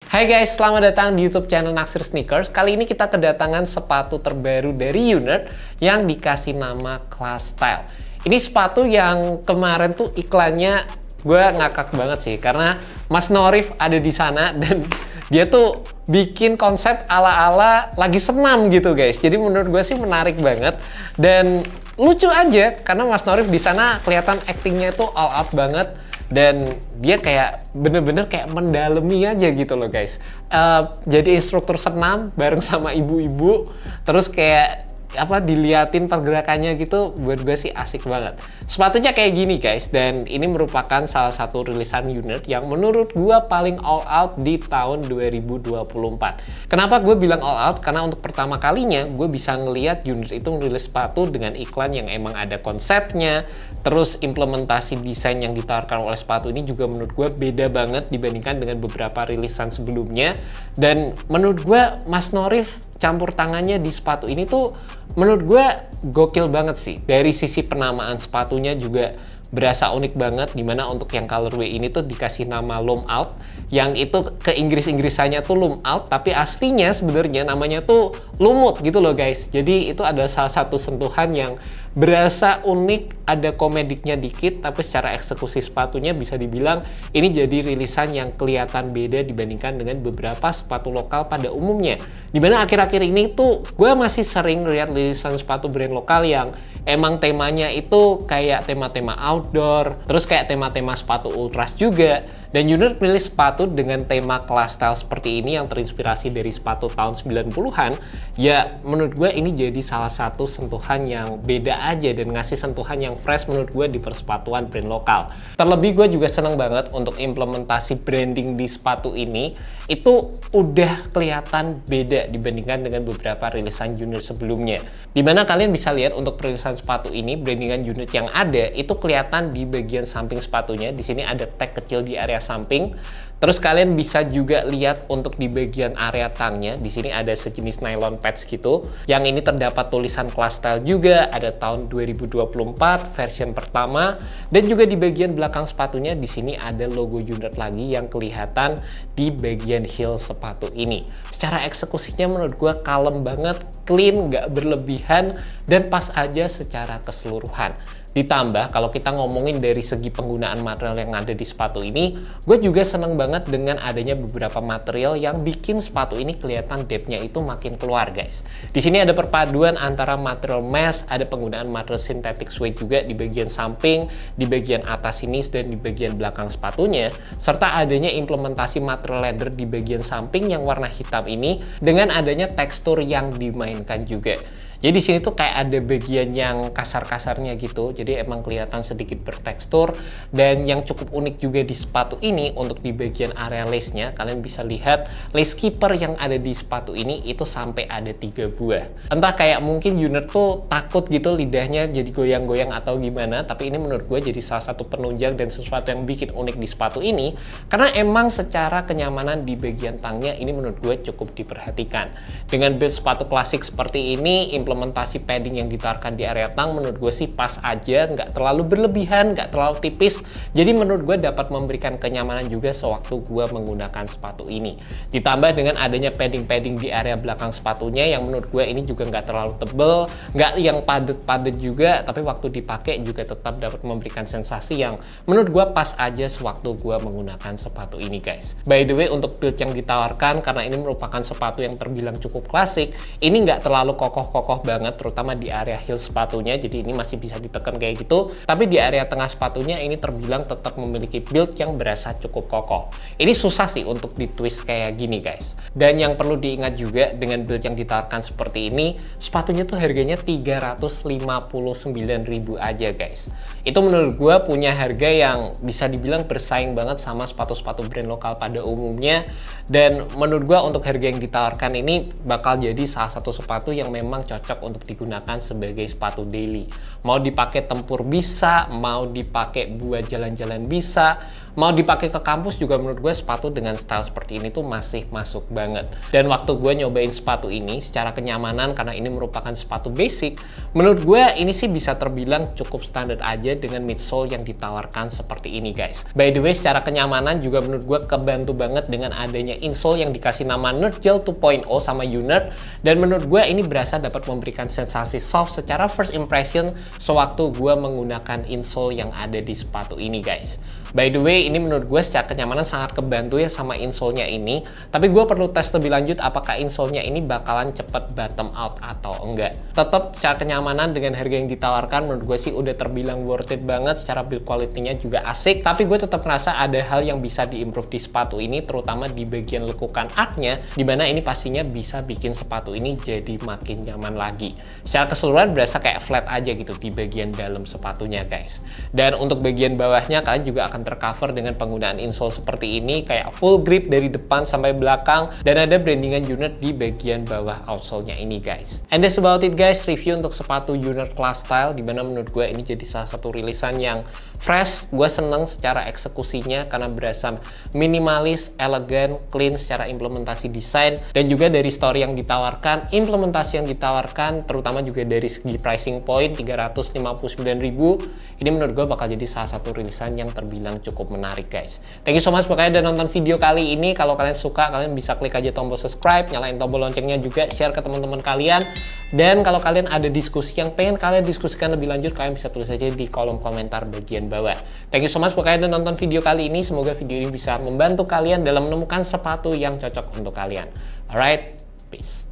Hai guys, selamat datang di YouTube channel Naksir Sneakers. Kali ini kita kedatangan sepatu terbaru dari Unert yang dikasih nama Class Style. Ini sepatu yang kemarin tuh iklannya gue ngakak banget sih, karena Mas Norif ada di sana dan dia tuh bikin konsep ala-ala lagi senam gitu guys. Jadi menurut gue sih menarik banget dan lucu aja karena Mas Norif di sana kelihatan actingnya itu all out banget. Dan dia kayak bener-bener kayak mendalami aja gitu loh guys. Jadi instruktur senam bareng sama ibu-ibu, terus kayak diliatin pergerakannya gitu, buat gue sih asik banget. Sepatunya kayak gini guys, dan ini merupakan salah satu rilisan Unert yang menurut gue paling all out di tahun 2024. Kenapa gue bilang all out? Karena untuk pertama kalinya gue bisa ngelihat Unert itu merilis sepatu dengan iklan yang emang ada konsepnya, terus implementasi desain yang ditawarkan oleh sepatu ini juga menurut gue beda banget dibandingkan dengan beberapa rilisan sebelumnya. Dan menurut gue Mas Norif campur tangannya di sepatu ini tuh menurut gue gokil banget sih. Dari sisi penamaan sepatunya juga berasa unik banget, dimana untuk yang colorway ini tuh dikasih nama Loom Out, yang itu ke Inggris-Inggrisannya tuh Loom Out, tapi aslinya sebenarnya namanya tuh lumut gitu loh guys. Jadi itu ada salah satu sentuhan yang berasa unik, ada komediknya dikit, tapi secara eksekusi sepatunya bisa dibilang ini jadi rilisan yang kelihatan beda dibandingkan dengan beberapa sepatu lokal pada umumnya. Dimana akhir-akhir ini tuh gue masih sering lihat rilisan sepatu brand lokal yang emang temanya itu kayak tema-tema outdoor, terus kayak tema-tema sepatu ultras juga. Dan Unert rilis sepatu dengan tema Class Style seperti ini yang terinspirasi dari sepatu tahun 90-an. Ya menurut gue ini jadi salah satu sentuhan yang beda aja dan ngasih sentuhan yang fresh menurut gue di persepatuan brand lokal. Terlebih gue juga seneng banget untuk implementasi branding di sepatu ini. Itu udah kelihatan beda dibandingkan dengan beberapa rilisan Unert sebelumnya. Dimana kalian bisa lihat untuk rilisan sepatu ini, brandingan Unert yang ada itu kelihatan di bagian samping sepatunya. Di sini ada tag kecil di area samping. Terus kalian bisa juga lihat untuk di bagian area tangnya, di sini ada sejenis nylon pads gitu. Yang ini terdapat tulisan Class Style juga, ada tahun 2024 version pertama, dan juga di bagian belakang sepatunya di sini ada logo Unert lagi yang kelihatan di bagian heel sepatu ini. Secara eksekusinya menurut gue kalem banget, clean, nggak berlebihan, dan pas aja secara keseluruhan. Ditambah kalau kita ngomongin dari segi penggunaan material yang ada di sepatu ini, gue juga seneng banget dengan adanya beberapa material yang bikin sepatu ini kelihatan depth-nya itu makin keluar guys. Di sini ada perpaduan antara material mesh, ada penggunaan material synthetic suede juga di bagian samping, di bagian atas ini dan di bagian belakang sepatunya, serta adanya implementasi material leather di bagian samping yang warna hitam ini dengan adanya tekstur yang dimainkan juga. Jadi di sini tuh kayak ada bagian yang kasar-kasarnya gitu, jadi emang kelihatan sedikit bertekstur. Dan yang cukup unik juga di sepatu ini, untuk di bagian area lace-nya, kalian bisa lihat lace keeper yang ada di sepatu ini itu sampai ada 3 buah. Entah kayak mungkin Unert tuh takut gitu lidahnya jadi goyang-goyang atau gimana, tapi ini menurut gue jadi salah satu penunjang dan sesuatu yang bikin unik di sepatu ini, karena emang secara kenyamanan di bagian tangnya ini menurut gue cukup diperhatikan. Dengan build sepatu klasik seperti ini, implementasi padding yang ditawarkan di area tang menurut gue sih pas aja, nggak terlalu berlebihan, nggak terlalu tipis. Jadi menurut gue dapat memberikan kenyamanan juga sewaktu gue menggunakan sepatu ini. Ditambah dengan adanya padding-padding di area belakang sepatunya yang menurut gue ini juga nggak terlalu tebel, nggak yang padat-padat juga, tapi waktu dipakai juga tetap dapat memberikan sensasi yang menurut gue pas aja sewaktu gue menggunakan sepatu ini guys. By the way, untuk build yang ditawarkan, karena ini merupakan sepatu yang terbilang cukup klasik, ini nggak terlalu kokoh-kokoh banget, terutama di area heel sepatunya, jadi ini masih bisa ditekan kayak gitu. Tapi di area tengah sepatunya ini terbilang tetap memiliki build yang berasa cukup kokoh. Ini susah sih untuk ditwist kayak gini guys. Dan yang perlu diingat juga dengan build yang ditawarkan seperti ini, sepatunya tuh harganya 359.000 aja guys. Itu menurut gue punya harga yang bisa dibilang bersaing banget sama sepatu-sepatu brand lokal pada umumnya. Dan menurut gue untuk harga yang ditawarkan ini bakal jadi salah satu sepatu yang memang cocok untuk digunakan sebagai sepatu daily. Mau dipakai tempur bisa, mau dipakai buat jalan-jalan bisa, mau dipakai ke kampus juga menurut gue sepatu dengan style seperti ini tuh masih masuk banget. Dan waktu gue nyobain sepatu ini secara kenyamanan, karena ini merupakan sepatu basic, menurut gue ini sih bisa terbilang cukup standar aja dengan midsole yang ditawarkan seperti ini guys. By the way, secara kenyamanan juga menurut gue kebantu banget dengan adanya insole yang dikasih nama Nerdgel 2.0 sama UNERD, dan menurut gue ini berasa dapat memberikan sensasi soft secara first impression sewaktu gue menggunakan insole yang ada di sepatu ini guys. By the way, ini menurut gue secara kenyamanan sangat kebantu ya sama insole-nya ini, tapi gue perlu tes lebih lanjut apakah insole-nya ini bakalan cepet bottom out atau enggak. Tetap secara kenyamanan dengan harga yang ditawarkan menurut gue sih udah terbilang worth it banget, secara build quality-nya juga asik, tapi gue tetap merasa ada hal yang bisa diimprove di sepatu ini, terutama di bagian lekukan arch-nya, dimana ini pastinya bisa bikin sepatu ini jadi makin nyaman lagi. Secara keseluruhan berasa kayak flat aja gitu di bagian dalam sepatunya guys. Dan untuk bagian bawahnya kalian juga akan tercover dengan penggunaan insole seperti ini, kayak full grip dari depan sampai belakang, dan ada brandingan UNERD di bagian bawah outsole-nya ini guys. And that's about it guys, review untuk sepatu UNERD Class Style, dimana menurut gue ini jadi salah satu rilisan yang fresh. Gue seneng secara eksekusinya karena berasa minimalis, elegan, clean secara implementasi desain, dan juga dari story yang ditawarkan, implementasi yang ditawarkan, terutama juga dari segi pricing point 359.000, ini menurut gue bakal jadi salah satu rilisan yang terbilang cukup menarik guys. Thank you so much pokoknya udah nonton video kali ini. Kalau kalian suka, kalian bisa klik aja tombol subscribe, nyalain tombol loncengnya juga, share ke teman-teman kalian. Dan kalau kalian ada diskusi yang pengen kalian diskusikan lebih lanjut, kalian bisa tulis aja di kolom komentar bagian bawah. Thank you so much pokoknya udah nonton video kali ini. Semoga video ini bisa membantu kalian dalam menemukan sepatu yang cocok untuk kalian. Alright, peace.